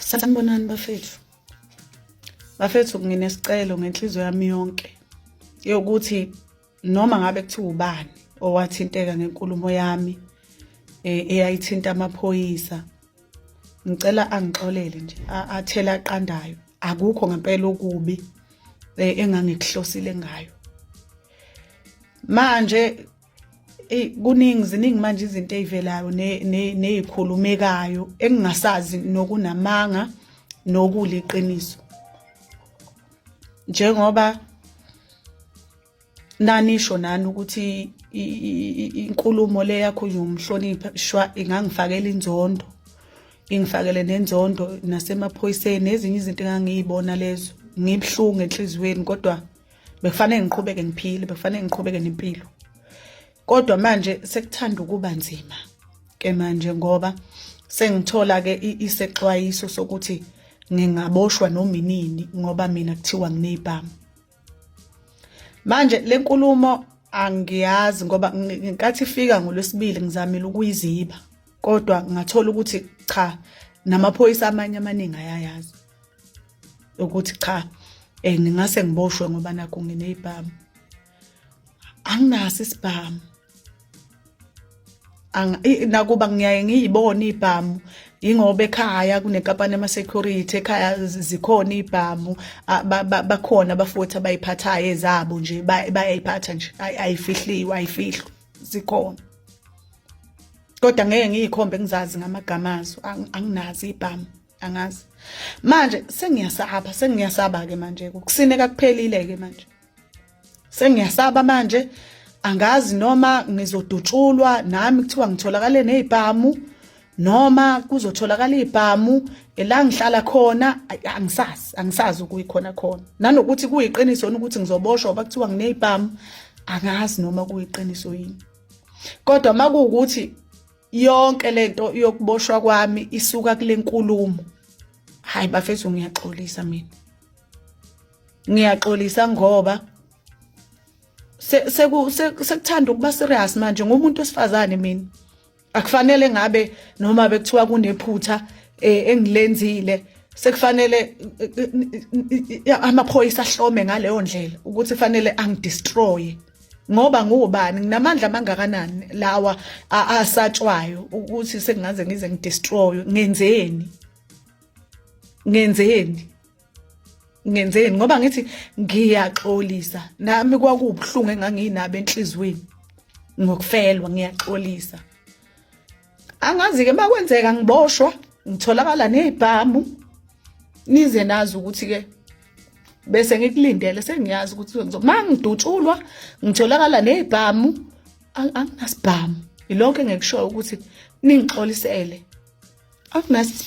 Sanibonani bafethu. Bafethu nginesicelo ngenhliziyo yami yonke yokuthi noma ngabe kuthiwa ubani owathinteka ngenkulumo yami eyayithinta amaphoyisa, ngicela angixolele nje athela aqandayo. Akukho ngempela okubi engangikuhlosile ngayo. Manje ziningi manje izinto ezivelayo nezikhulumekayo engingasazi nokunamanga nokuliqiniso. Njengoba nanisho nani ukuthi inkulumo le yakho yomhlonipha shwa ingangifakela inzondo, ingifakele nenzondo nasemaphoyiseni nezinye izinto engangiyibona lezo ngibhlungu enhlizweni, kodwa bekufanele ngiqhubeke ngiphile, bekufanele ngiqhubeke nempilo. Kodwa manje sekuthanda ukuba nzima ke manje ngoba sengithola ke isexwayiso sokuthi ngingaboshwa noma inini ngoba mina kuthiwa nginezibhamu. Manje le nkulumo angiyazi ngoba ngenkathi ifika ngoLwesibili ngizamile ukuyiziba, kodwa ngathola ukuthi cha, namaphoyisa amanye amaningi ayayazi ukuthi cha ngingase ngiboshwe ngoba nakho nginezibhamu. Anginaso isibhamu. Nakuba ngiyaye ngiyibone izibhamu ingoba ekhaya kunenkampani ama-security, ekhaya zikhona izibhamu, bakhona abafowethu abayiphathayo ezabo nje, bayayiphatha nje, ayifihliwe, ayifihlwa, zikhona. Kodwa ngeke ngiyikhombe ngizazi ngamagama azo, anginazi izibhamu, angazi. Manje sengiyasaba-ke manje, ukusineka kuphelile-ke manje. Sengiyasaba manje, angazi noma ngizodutshulwa nami kuthiwa ngitholakale nezibhamu noma kuzotholakala izibhamu la ngihlala khona, angisazi ukuyikhona khona. Nanokuthi kuyiqiniso ukuthi ngizoboshwa ngoba kuthiwa nginezibhamu, angazi noma kuyiqiniso yini. Kodwa makuwukuthi yonke lento yokuboshwa kwami isuka kule nkulumo, hayi bafethu ngiyaxolisa mina. Ngiyaxolisa ngoba sekuthanda ukuba serious manje ngomuntu wesifazane mina. Akufanele ngabe noma bekuthiwa kunephutha engilenzile, sekufanele amaphoyisa ahlome ngaleyo ndlela ukuthi fanele angidestroy ngoba ngubani, nginamandla amangakanani lawa asatshwayo ukuthi sekungaze ngize ngidestroy. Ngenzeni ngoba ngithi ngiyaxolisa, nami kwakubuhlungu enganginabo enhlizweni ngokufelwa. Ngiyaxolisa. Angazi-ke makwenzeka ngiboshwa, ngitholakala nezibhamu, nize nazi ukuthi-ke bese ngikulindele, sengiyazi ukuthi mangidutshulwa ngitholakala nezibhamu, anginasibhamu. Ilonke engikushoyo ukuthi ningixolisele. Anginasi